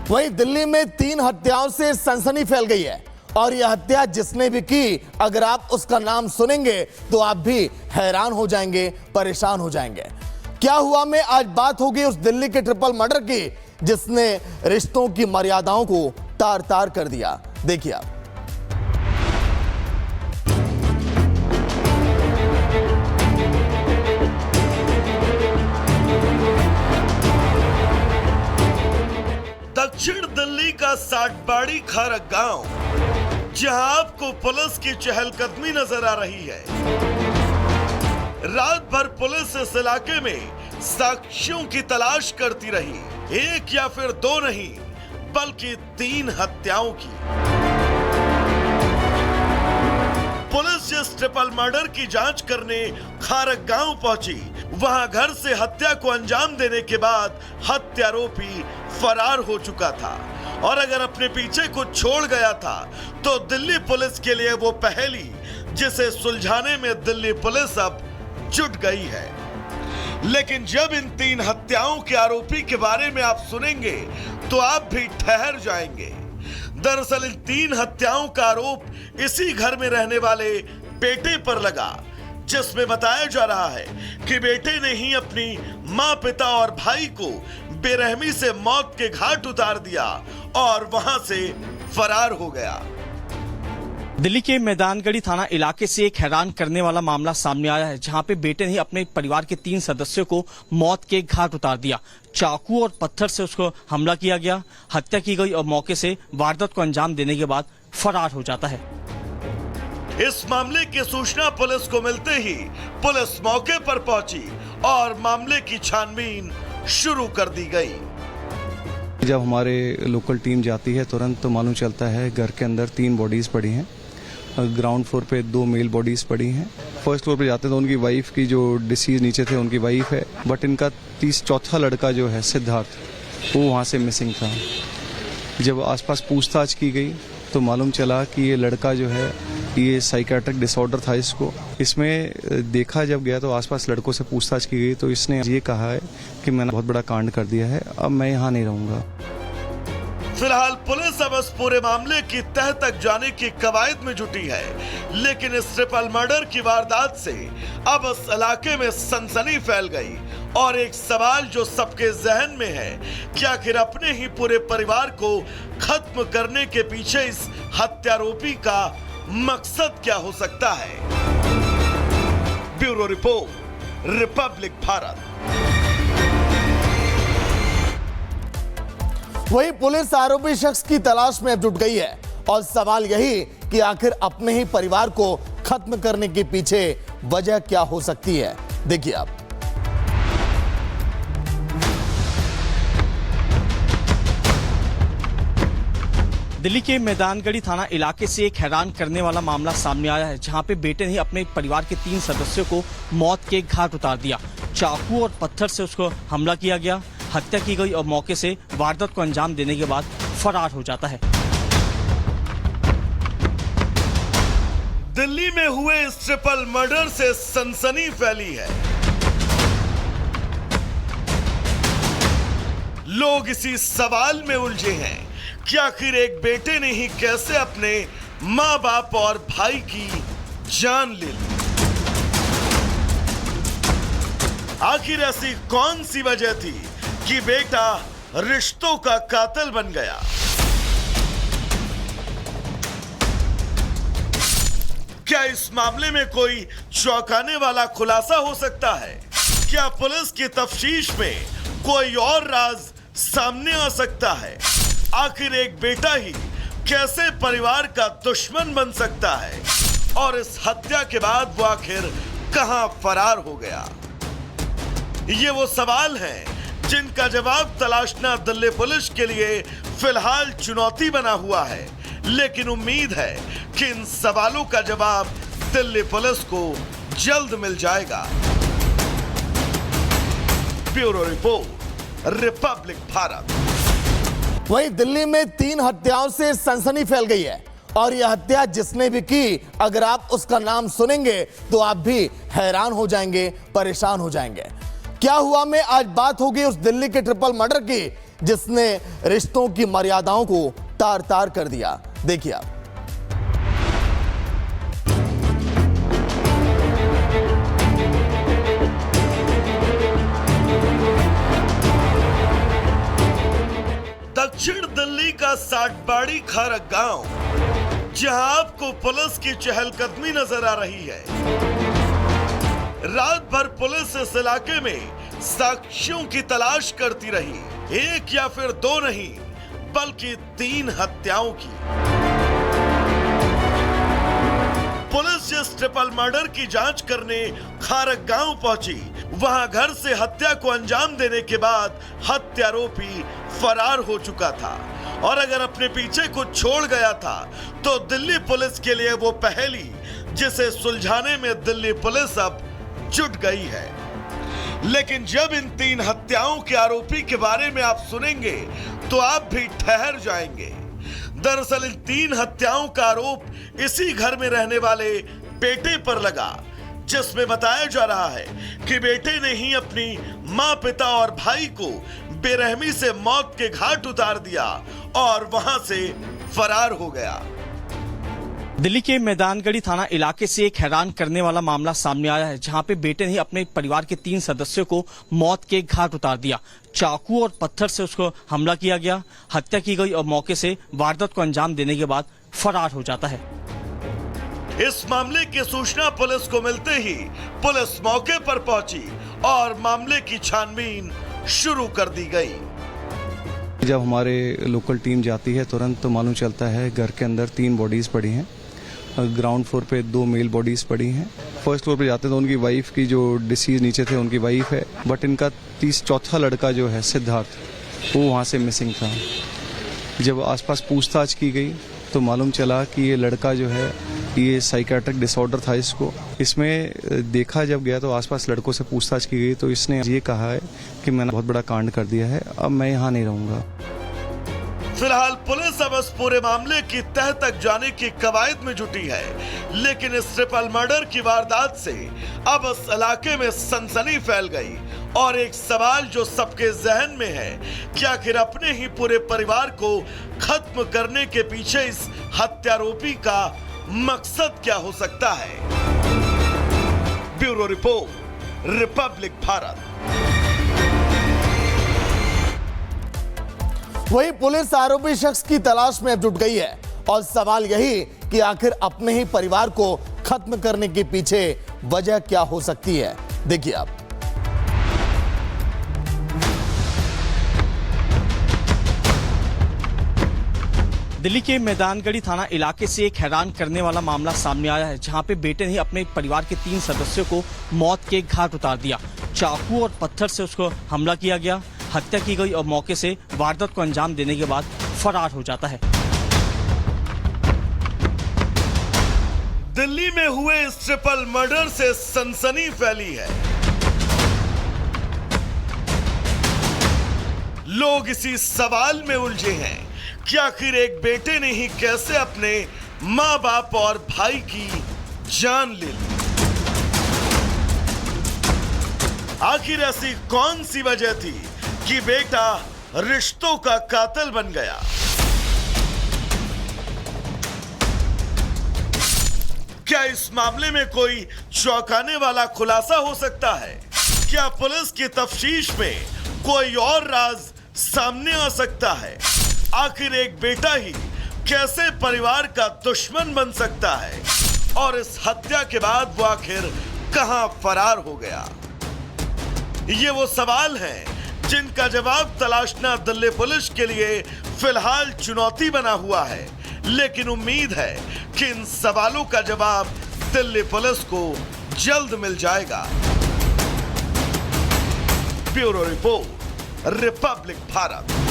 वहीं दिल्ली में 3 हत्याओं से सनसनी फैल गई है और यह हत्या जिसने भी की, अगर आप उसका नाम सुनेंगे तो आप भी हैरान हो जाएंगे, परेशान हो जाएंगे। क्या हुआ में आज बात होगी उस दिल्ली के ट्रिपल मर्डर की जिसने रिश्तों की मर्यादाओं को तार तार कर दिया। देखिए आप। दक्षिण दिल्ली का साटबाड़ी खारक गांव, जहां आपको पुलिस की चहलकदमी नजर आ रही है। रात भर पुलिस इस इलाके में साक्ष्यों की तलाश करती रही, एक या फिर 2 नहीं बल्कि 3 हत्याओं की। पुलिस जिस ट्रिपल मर्डर की जांच करने खारक गांव पहुंची, वहां घर से हत्या को अंजाम देने के बाद हत्यारोपी फरार हो चुका था और अगर अपने पीछे कुछ छोड़ गया था तो दिल्ली पुलिस के लिए वो पहेली जिसे सुलझाने में दिल्ली पुलिस अब जुट गई है। लेकिन जब इन 3 हत्याओं के आरोपी के बारे में आप सुनेंगे तो आप भी ठहर जाएंगे। दरअसल इन 3 हत्याओं का आरोप इसी घर में रहने वाले बेटे पर लगा, जिसमें बताया जा रहा है कि बेटे ने ही अपनी मां, पिता और भाई को बेरहमी से मौत के घाट उतार दिया और वहां से फरार हो गया। दिल्ली के मैदानगढ़ी थाना इलाके से एक हैरान करने वाला मामला सामने आया है, जहां पे बेटे ने ही अपने परिवार के 3 सदस्यों को मौत के घाट उतार दिया। चाकू और पत्थर से उसको हमला किया गया, हत्या की गई और मौके से वारदात को अंजाम देने के बाद फरार हो जाता है। इस मामले की सूचना पुलिस को मिलते ही पुलिस मौके पर पहुंची और मामले की छानबीन शुरू कर दी गई। जब हमारे लोकल टीम जाती है तुरंत तो मालूम चलता है घर के अंदर 3 बॉडीज पड़ी हैं। ग्राउंड फ्लोर पे 2 मेल बॉडीज पड़ी हैं। फर्स्ट फ्लोर पे जाते तो उनकी वाइफ की जो डिसीज नीचे थे उनकी वाइफ है, बट इनका 34वां लड़का जो है सिद्धार्थ, वो वहाँ से मिसिंग था। जब आसपास पूछताछ की गई तो मालूम चला कि ये लड़का जो है ये साइकेट्रिक डिसऑर्डर था इसको। इसमें देखा जब गया तो आसपास लड़कों से पूछताछ की गई तो इसने ये कहा है कि मैंने बहुत बड़ा कांड कर दिया है, अब मैं यहाँ नहीं रहूंगा। फिलहाल पुलिस अब इस पूरे मामले की तह तक जाने की कवायद में जुटी है, लेकिन इस ट्रिपल मर्डर की वारदात से अब इस इलाके में सनसनी फैल गई और एक सवाल जो सबके जहन में है कि आखिर अपने ही पूरे परिवार को खत्म करने के पीछे इस हत्यारोपी का मकसद क्या हो सकता है। Bureau report, Republic Bharat. वहीं पुलिस आरोपी शख्स की तलाश में जुट गई है और सवाल यही कि आखिर अपने ही परिवार को खत्म करने के पीछे वजह क्या हो सकती है। देखिए आप। दिल्ली के मैदानगढ़ी थाना इलाके से एक हैरान करने वाला मामला सामने आया है, जहां पे बेटे ने ही अपने परिवार के 3 सदस्यों को मौत के घाट उतार दिया। चाकू और पत्थर से उसको हमला किया गया, हत्या की गई और मौके से वारदात को अंजाम देने के बाद फरार हो जाता है। दिल्ली में हुए इस ट्रिपल मर्डर से सनसनी फैली है। लोग इसी सवाल में उलझे हैं कि आखिर एक बेटे ने ही कैसे अपने मां, बाप और भाई की जान ले ली। आखिर ऐसी कौन सी वजह थी कि बेटा रिश्तों का कातिल बन गया। क्या इस मामले में कोई चौंकाने वाला खुलासा हो सकता है? क्या पुलिस की तफ्तीश में कोई और राज सामने आ सकता है? आखिर एक बेटा ही कैसे परिवार का दुश्मन बन सकता है और इस हत्या के बाद वो आखिर कहां फरार हो गया? ये वो सवाल हैं जिनका जवाब तलाशना दिल्ली पुलिस के लिए फिलहाल चुनौती बना हुआ है, लेकिन उम्मीद है कि इन सवालों का जवाब दिल्ली पुलिस को जल्द मिल जाएगा। Bureau report, Republic Bharat. वहीं दिल्ली में 3 हत्याओं से सनसनी फैल गई है और यह हत्या जिसने भी की, अगर आप उसका नाम सुनेंगे तो आप भी हैरान हो जाएंगे, परेशान हो जाएंगे। क्या हुआ में आज बात होगी उस दिल्ली के ट्रिपल मर्डर की जिसने रिश्तों की मर्यादाओं को तार तार कर दिया। देखिए आप। दक्षिण दिल्ली का साटबाड़ी खारक गांव, जहां आपको पुलिस की चहलकदमी नजर आ रही है। रात भर पुलिस इस इलाके में साक्ष्यों की तलाश करती रही, एक या फिर दो नहीं बल्कि 3 हत्याओं की। पुलिस जिस ट्रिपल मर्डर की जांच करने खारक गांव पहुंची, वहां घर से हत्या को अंजाम देने के बाद हत्यारोपी फरार हो चुका था और अगर अपने पीछे कुछ छोड़ गया था तो दिल्ली पुलिस के लिए वो पहेली जिसे सुलझाने में दिल्ली पुलिस अब जुट गई है। लेकिन जब इन 3 हत्याओं के आरोपी के बारे में आप सुनेंगे तो आप भी ठहर जाएंगे। दरअसल इन 3 हत्याओं का आरोप इसी घर में रहने वाले बेटे पर लगा, जिसमें बताया जा रहा है कि बेटे ने ही अपनी मां, पिता और भाई को बेरहमी से मौत के घाट उतार दिया और वहां से फरार हो गया। दिल्ली के मैदानगढ़ी थाना इलाके से एक हैरान करने वाला मामला सामने आया है, जहां पे बेटे ने ही अपने परिवार के 3 सदस्यों को मौत के घाट उतार दिया। चाकू और पत्थर से उसको हमला किया गया, हत्या की गई और मौके से वारदात को अंजाम देने के बाद फरार हो जाता है। इस मामले की सूचना पुलिस को मिलते ही पुलिस मौके पर पहुंची और मामले की छानबीन शुरू कर दी गई। जब हमारे लोकल टीम जाती है तुरंत तो मालूम चलता है घर के अंदर 3 बॉडीज पड़ी हैं। ग्राउंड फ्लोर पे 2 मेल बॉडीज पड़ी हैं। फर्स्ट फ्लोर पे जाते तो उनकी वाइफ की जो डिसीज नीचे थे उनकी वाइफ है, बट इनका 34वां लड़का जो है सिद्धार्थ, वो वहाँ से मिसिंग था। जब आसपास पूछताछ की गई तो मालूम चला कि ये लड़का जो है ये साइकेट्रिक डिसऑर्डर था इसको। इसमें देखा जब गया तो आसपास लड़कों से पूछताछ की गई तो इसने ये कहा है कि मैंने बहुत बड़ा कांड कर दिया है, अब मैं यहाँ नहीं रहूँगा। फिलहाल पुलिस अब इस पूरे मामले की तह तक जाने की कवायद में जुटी है, लेकिन इस ट्रिपल मर्डर की वारदात से अब इस इलाके में सनसनी फैल गई और एक सवाल जो सबके जहन में है कि आखिर अपने ही पूरे परिवार को खत्म करने के पीछे इस हत्यारोपी का मकसद क्या हो सकता है। Bureau report, Republic Bharat. वही पुलिस आरोपी शख्स की तलाश में अब जुट गई है और सवाल यही कि आखिर अपने ही परिवार को खत्म करने के पीछे वजह क्या हो सकती है। देखिए आप। दिल्ली के मैदानगढ़ी थाना इलाके से एक हैरान करने वाला मामला सामने आया है, जहां पे बेटे ने ही अपने परिवार के 3 सदस्यों को मौत के घाट उतार दिया। चाकू और पत्थर से उसको हमला किया गया, हत्या की गई और मौके से वारदात को अंजाम देने के बाद फरार हो जाता है। दिल्ली में हुए इस ट्रिपल मर्डर से सनसनी फैली है। लोग इसी सवाल में उलझे हैं कि आखिर एक बेटे ने ही कैसे अपने मां, बाप और भाई की जान ले ली। आखिर ऐसी कौन सी वजह थी कि बेटा रिश्तों का कातिल बन गया। क्या इस मामले में कोई चौंकाने वाला खुलासा हो सकता है? क्या पुलिस की तफ्तीश में कोई और राज सामने आ सकता है? आखिर एक बेटा ही कैसे परिवार का दुश्मन बन सकता है और इस हत्या के बाद वो आखिर कहां फरार हो गया? ये वो सवाल हैं जिनका जवाब तलाशना दिल्ली पुलिस के लिए फिलहाल चुनौती बना हुआ है, लेकिन उम्मीद है कि इन सवालों का जवाब दिल्ली पुलिस को जल्द मिल जाएगा। Bureau report, Republic Bharat.